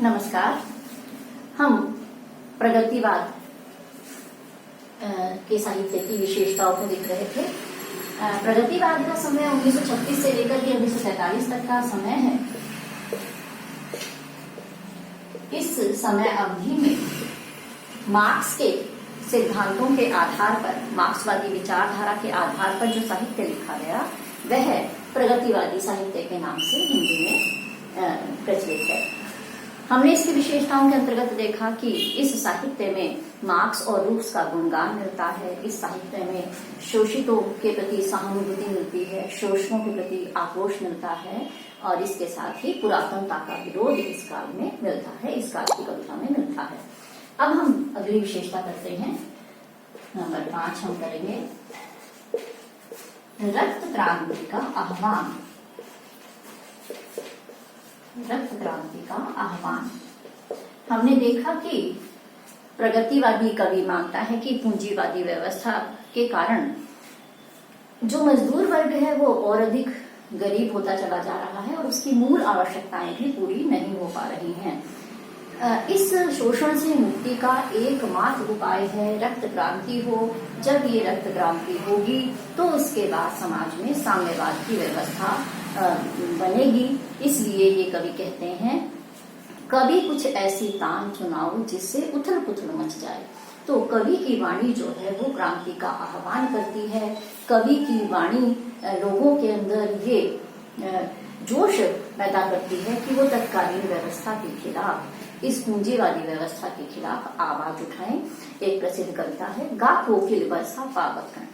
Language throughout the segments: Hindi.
नमस्कार। हम प्रगतिवाद के साहित्य की विशेषताओं को देख रहे थे। प्रगतिवाद का समय 1936 से लेकर के 1947 तक का समय है। इस समय अवधि में मार्क्स के सिद्धांतों के आधार पर, मार्क्सवादी विचारधारा के आधार पर जो साहित्य लिखा गया वह प्रगतिवादी साहित्य के नाम से हिंदी में प्रचलित है। हमने इसकी विशेषताओं के अंतर्गत देखा कि इस साहित्य में मार्क्स और रूक्स का गुणगान मिलता है। इस साहित्य में शोषितों के प्रति सहानुभूति मिलती है, शोषकों के प्रति आक्रोश मिलता है और इसके साथ ही पुरातनता का विरोध इस काल में मिलता है, इस काल की कविता में मिलता है। अब हम अगली विशेषता करते हैं। नंबर 5 हम करेंगे रक्त क्रांति का आह्वान। रक्त क्रांति का आह्वान। हमने देखा कि प्रगतिवादी कवि मानता है कि पूंजीवादी व्यवस्था के कारण जो मजदूर वर्ग है वो और अधिक गरीब होता चला जा रहा है और उसकी मूल आवश्यकताएं भी पूरी नहीं हो पा रही हैं। इस शोषण से मुक्ति का एकमात्र उपाय है रक्त क्रांति हो। जब ये रक्त क्रांति होगी तो उसके बाद समाज में साम्यवाद की व्यवस्था बनेगी। इसलिए ये कवि कहते हैं, कभी कुछ ऐसी तान चुनाव जिससे उथल पुथल मच जाए। तो कवि की वाणी जो है वो क्रांति का आह्वान करती है। कवि की वाणी लोगों के अंदर ये जोश पैदा करती है कि वो तत्कालीन व्यवस्था के खिलाफ, इस पूंजीवादी व्यवस्था के खिलाफ आवाज उठाएं। एक प्रसिद्ध कविता है, गा कोकिल बरसा पावक कण।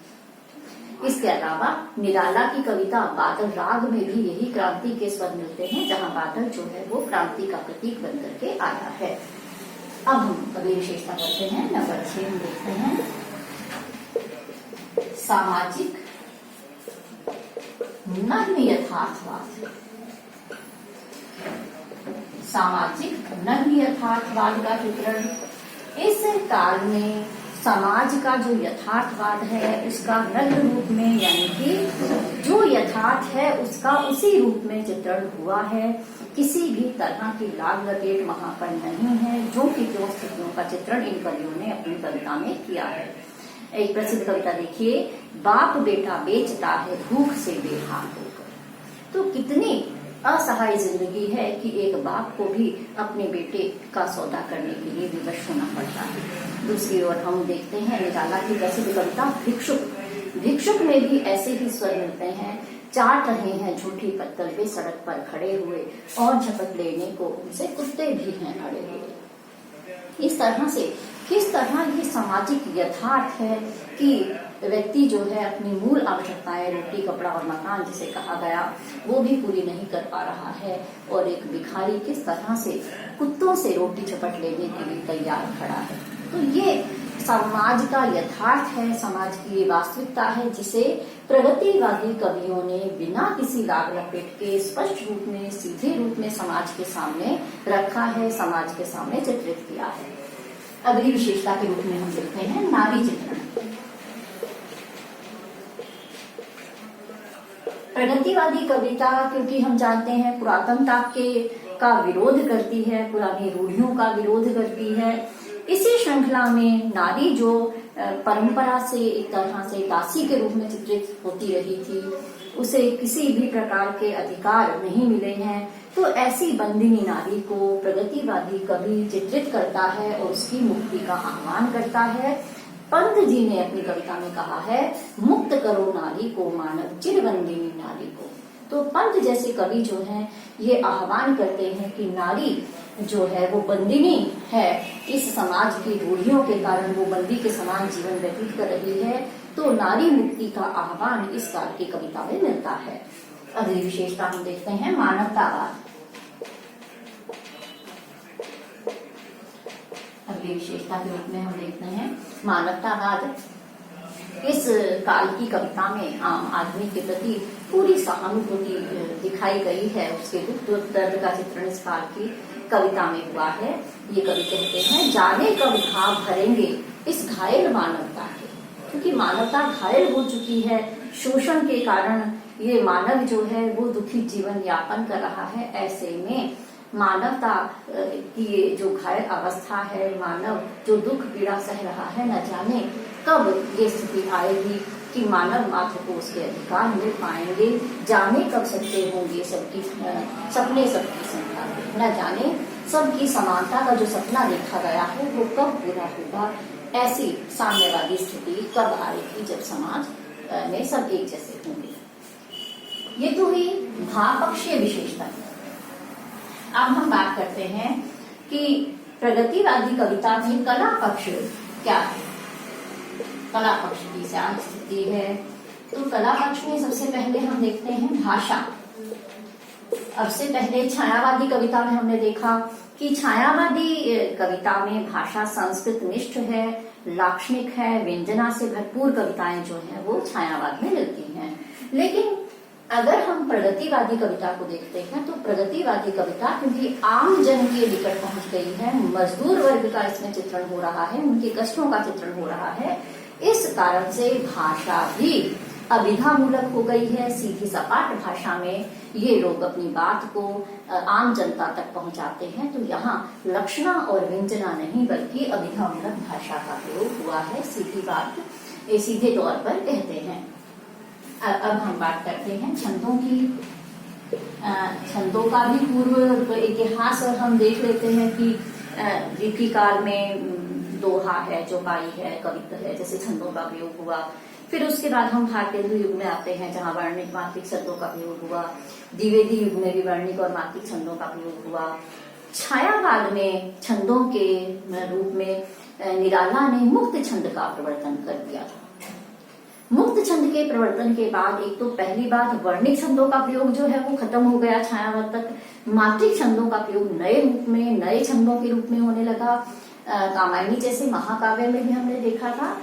इसके अलावा निराला की कविता बादल राग में भी यही क्रांति के स्वर मिलते हैं, जहां बादल जो है वो क्रांति का प्रतीक बन करके आया है। अब हम अगली विशेषता करते हैं। नंबर 6 हम देखते हैं सामाजिक नग्न यथार्थवाद। सामाजिक नग्न यथार्थवाद का चित्रण। इस काल में समाज का जो यथार्थवाद है उसका नग्न रूप में, यानी कि जो यथार्थ है उसका उसी रूप में चित्रण हुआ है। किसी भी तरह की लाग लपेट वहां पर नहीं है। जो कि जो स्थितियों का चित्रण इन कवियों ने अपनी कविता में किया है। एक प्रसिद्ध कविता देखिए, बाप बेटा बेचता है भूख से बेहाल होकर। तो कितनी असहाय जिंदगी है कि एक बाप को भी अपने बेटे का सौदा करने के लिए विवश होना पड़ता है। दूसरी ओर हम देखते हैं निराला की प्रसिद्ध कविता भिक्षुक। भिक्षुक में भी ऐसे ही स्वर मिलते हैं, चाट रहे हैं झूठी पत्तल पे सड़क पर खड़े हुए और झपट लेने को उनसे कुत्ते भी हैं खड़े हुए। इस तरह से किस तरह ये सामाजिक यथार्थ है कि व्यक्ति जो है अपनी मूल आवश्यकताएं, रोटी कपड़ा और मकान जिसे कहा गया, वो भी पूरी नहीं कर पा रहा है और एक भिखारी किस तरह से कुत्तों से रोटी झपट लेने के लिए तैयार खड़ा है। तो ये समाज का यथार्थ है, समाज की ये वास्तविकता है जिसे प्रगतिवादी कवियों ने बिना किसी लाग लपेट के स्पष्ट रूप में, सीधे रूप में समाज के सामने रखा है, समाज के सामने चित्रित किया है। अगली विशेषता के रूप में हम देखते हैं नारी चित्रण। प्रगतिवादी कविता, क्योंकि हम जानते हैं पुरातनता का विरोध करती है, पुरानी रूढ़ियों का विरोध करती है। इसी श्रृंखला में नारी जो परंपरा से एक तरह से दासी के रूप में चित्रित होती रही थी, उसे किसी भी प्रकार के अधिकार नहीं मिले हैं। तो ऐसी बंदिनी नारी को प्रगतिवादी कवि चित्रित करता है और उसकी मुक्ति का आह्वान करता है। पंत जी ने अपनी कविता में कहा है, मुक्त करो नारी को मानव चिरबंदिनी नारी को। तो पंत जैसे कवि जो हैं ये आह्वान करते हैं कि नारी जो है वो बंदिनी है, इस समाज की रूढ़ियों के कारण वो बंदी के समान जीवन व्यतीत कर रही है। तो नारी मुक्ति का आह्वान इस काल की कविता में मिलता है। अगली विशेषता हम देखते हैं मानवतावाद। अगली विशेषता के रूप में हम देखते हैं मानवतावाद। इस काल की कविता में आम आदमी के प्रति पूरी सहानुभूति दिखाई गई है, उसके दुख दर्द का चित्रण इस काल की कविता में हुआ है। ये कवि कहते हैं, जाने कब घाव भरेंगे इस घायल मानवता के। क्योंकि मानवता घायल हो चुकी है, शोषण के कारण ये मानव जो है वो दुखी जीवन यापन कर रहा है। ऐसे में मानवता की ये जो घायल अवस्था है, मानव जो दुख पीड़ा सह रहा है, न जाने कब ये स्थिति आएगी कि मानव मात्र को उसके अधिकार मिल पाएंगे, जाने कब सच्चे होंगे सबकी सपने सबकी संख्या, न जाने सबकी समानता का जो सपना देखा गया है वो कब पूरा होगा। ऐसी साम्यवादी स्थिति कब आएगी जब समाज में सब एक जैसे होंगे। ये तो हुई भावपक्षीय विशेषता। अब हम बात करते हैं कि प्रगतिवादी कविता में कला पक्ष क्या है। कला पक्ष की क्या स्थिति है, तो कला पक्ष में सबसे पहले हम देखते हैं भाषा। अब से पहले छायावादी कविता में हमने देखा कि छायावादी कविता में भाषा संस्कृत निष्ठ है, लाक्षणिक है, व्यंजना से भरपूर कविताएं जो हैं वो छायावाद में मिलती हैं। लेकिन अगर हम प्रगतिवादी कविता को देखते हैं तो प्रगतिवादी कविता क्योंकि आम जन के निकट पहुंच गई है, मजदूर वर्ग का इसमें चित्रण हो रहा है, उनके कष्टों का चित्रण हो रहा है, इस कारण से भाषा भी अभिधामूलक हो गई है। सीधी सपाट भाषा में ये लोग अपनी बात को आम जनता तक पहुंचाते हैं। तो यहाँ लक्षणा और व्यंजना नहीं बल्कि अभिधामूलक भाषा का प्रयोग हुआ है, सीधी बात सीधे तौर पर कहते हैं। अब हम बात करते हैं छंदों की। छंदों का भी पूर्व इतिहास हम देख लेते हैं कि रीति काल में दोहा है, चौपाई है, कवित्व है, जैसे छंदों का प्रयोग हुआ। फिर उसके बाद हम भारतेंदु युग में आते हैं जहां वर्णिक मात्रिक छंदों का प्रयोग हुआ। द्विवेदी युग में भी वर्णिक और मात्रिक छंदों का प्रयोग हुआ। छायावाद में छंदों के रूप में निराला ने मुक्त छंद का प्रवर्तन कर दिया था। मुक्त छंद के प्रवर्तन के बाद एक तो पहली बात वर्णिक छंदों का प्रयोग जो है वो खत्म हो गया छायावाद तक। मात्रिक छंदों का प्रयोग नए रूप में, नए छंदों के रूप में होने लगा। कामायनी जैसे महाकाव्य में भी हमने देखा था।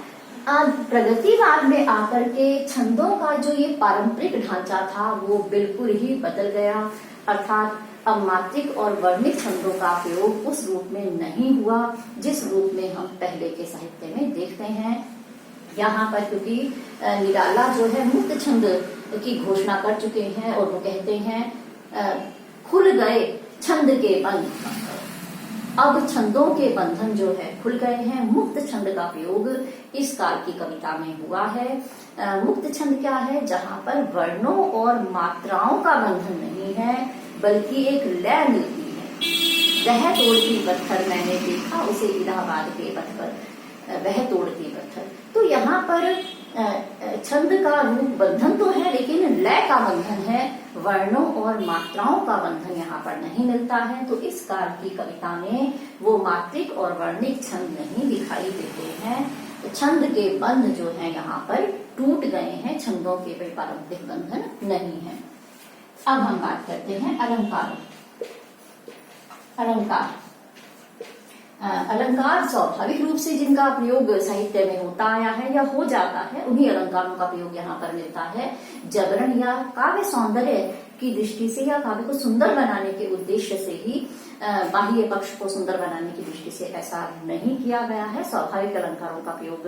प्रगतिवाद में आकर के छंदों का जो ये पारंपरिक ढांचा था वो बिल्कुल ही बदल गया, अर्थात अब मात्रिक और वर्णिक छंदों का प्रयोग उस रूप में नहीं हुआ जिस रूप में हम पहले के साहित्य में देखते हैं। यहाँ पर क्योंकि निराला जो है मुक्त छंद की घोषणा कर चुके हैं और वो कहते हैं खुल गए छंद के बंध, अब छंदों के बंधन जो है खुल गए हैं। मुक्त छंद का प्रयोग इस काल की कविता में हुआ है। मुक्त छंद क्या है, जहाँ पर वर्णों और मात्राओं का बंधन नहीं है बल्कि एक लय मिलती है। वह तोड़ती पत्थर मैंने देखा उसे इलाहाबाद के पथ पर, वह तोड़ती पत्थर। तो यहाँ पर छंद का रूप बंधन तो है लेकिन लय का बंधन है, वर्णों और मात्राओं का बंधन यहाँ पर नहीं मिलता है। तो इस काल की कविता में वो मात्रिक और वर्णिक छंद नहीं दिखाई देते हैं। तो छंद के बंध जो है यहाँ पर टूट गए हैं, छंदों के भी पारंपरिक बंधन नहीं है। अब हम बात करते हैं अलंकार। अलंकार स्वाभाविक रूप से जिनका प्रयोग साहित्य में होता आया है या हो जाता है उन्हीं अलंकारों का प्रयोग यहाँ पर मिलता है। जबरन या काव्य सौंदर्य की दृष्टि से या काव्य को सुंदर बनाने के उद्देश्य से ही, बाह्य पक्ष को सुंदर बनाने की दृष्टि से ऐसा नहीं किया गया है। स्वाभाविक अलंकारों का प्रयोग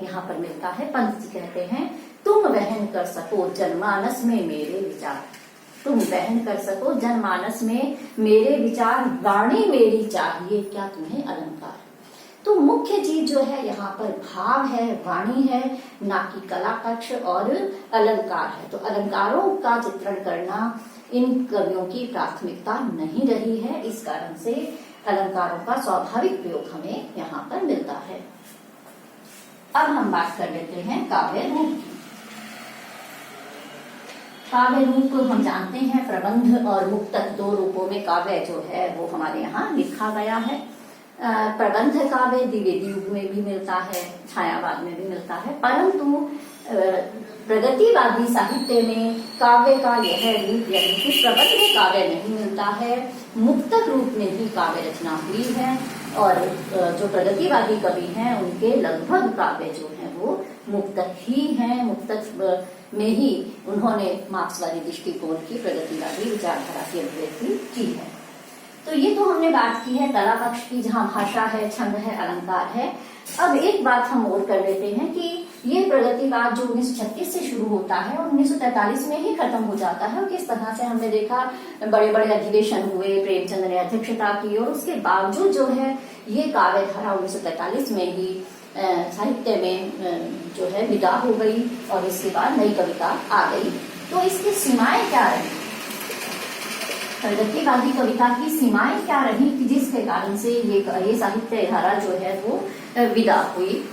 यहाँ पर मिलता है। पंत जी कहते हैं तुम वहन कर सको जनमानस में मेरे विचार, तुम वहन कर सको जनमानस में मेरे विचार, वाणी मेरी चाहिए क्या तुम्हें अलंकार। तो मुख्य चीज जो है यहाँ पर भाव है, वाणी है, ना कि कला पक्ष और अलंकार है। तो अलंकारों का चित्रण करना इन कवियों की प्राथमिकता नहीं रही है, इस कारण से अलंकारों का स्वाभाविक प्रयोग हमें यहाँ पर मिलता है। अब हम बात कर लेते हैं काव्य रूप की। काव्य रूप हम जानते हैं प्रबंध और मुक्तक, दो रूपों में काव्य जो है वो हमारे यहाँ लिखा गया है। प्रबंध काव्य द्विवेदी युग में भी मिलता है, छायावाद में भी मिलता है, परंतु प्रगतिवादी साहित्य में काव्य का यह रूप यानी कि प्रबंध काव्य नहीं मिलता है। मुक्तक रूप में भी काव्य रचना हुई है और जो प्रगतिवादी कवि हैं उनके लगभग काव्य जो है वो मुक्तक ही हैं। मुक्तक में ही उन्होंने मार्क्सवादी दृष्टिकोण की प्रगतिवादी विचारधारा की अभिव्यक्ति की है। तो ये तो हमने बात की है कला पक्ष की, जहाँ भाषा है, छंद है, अलंकार है। अब एक बात हम और कर लेते हैं कि ये प्रगतिवाद जो 1936 से शुरू होता है और 1943 में ही खत्म हो जाता है। और किस तरह से हमने देखा बड़े बड़े अधिवेशन हुए, प्रेमचंद ने अध्यक्षता की और उसके बावजूद जो है ये काव्य धारा 1943 में ही साहित्य में जो है विदा हो गई और इसके बाद नई कविता आ गई। तो इसकी सीमाएं क्या रही, प्रगतिवादी कविता की सीमाएं क्या रही कि जिसके कारण से ये साहित्य धारा जो है वो विदा हुई।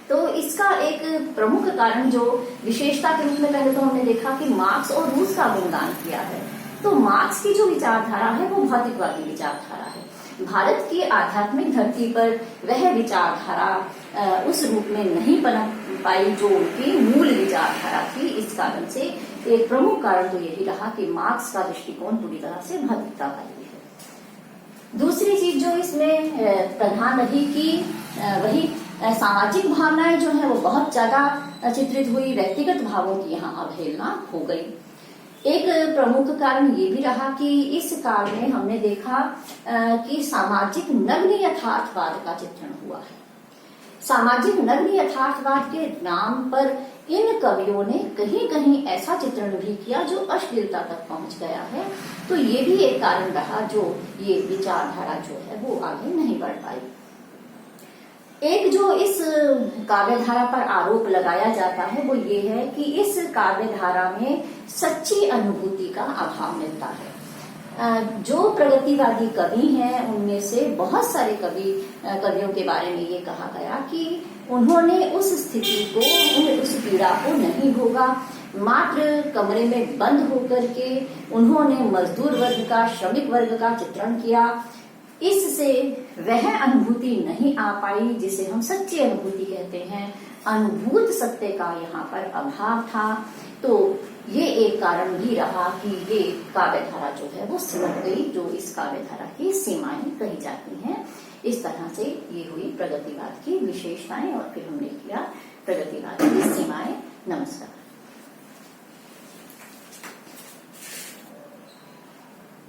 तो इसका एक प्रमुख कारण जो विशेषता के रूप में पहले तो हमने देखा कि मार्क्स और रूस का गुणगान किया है। तो मार्क्स की जो विचारधारा है वो भौतिकवादी विचारधारा है। भारत की आध्यात्मिक धरती पर वह विचारधारा उस रूप में नहीं पनप पाई जो उनकी मूल विचारधारा थी। इस कारण से एक प्रमुख कारण तो यही रहा कि मार्क्स का दृष्टिकोण पूरी तरह से भौतिकतावादी है। दूसरी चीज जो इसमें प्रधान रही कि वही सामाजिक भावनाएं जो है वो बहुत ज्यादा चित्रित हुई, व्यक्तिगत भावों की यहाँ अवहेलना हो गई। एक प्रमुख कारण ये भी रहा कि इस काल में हमने देखा कि सामाजिक नग्न यथार्थवाद का चित्रण हुआ है। सामाजिक नग्न यथार्थवाद के नाम पर इन कवियों ने कहीं कहीं ऐसा चित्रण भी किया जो अश्लीलता तक पहुंच गया है। तो ये भी एक कारण रहा जो ये विचारधारा जो है वो आगे नहीं बढ़ पाई। एक जो इस काव्यधारा पर आरोप लगाया जाता है वो ये है कि इस काव्यधारा में सच्ची अनुभूति का अभाव मिलता है। जो प्रगतिवादी कवि हैं उनमें से बहुत सारे कवियों के बारे में ये कहा गया कि उन्होंने उस स्थिति को, उस पीड़ा को नहीं भोगा। मात्र कमरे में बंद होकर के उन्होंने मजदूर वर्ग का, श्रमिक वर्ग का चित्रण किया। इससे वह अनुभूति नहीं आ पाई जिसे हम सच्ची अनुभूति कहते हैं। अनुभूत सत्य का यहाँ पर अभाव था। तो ये एक कारण भी रहा कि ये काव्यधारा जो है वो सिमट गई, जो इस काव्यधारा की सीमाएं कही जाती हैं। इस तरह से ये हुई प्रगतिवाद की विशेषताएं और फिर हमने किया प्रगतिवाद की सीमाएं। नमस्कार।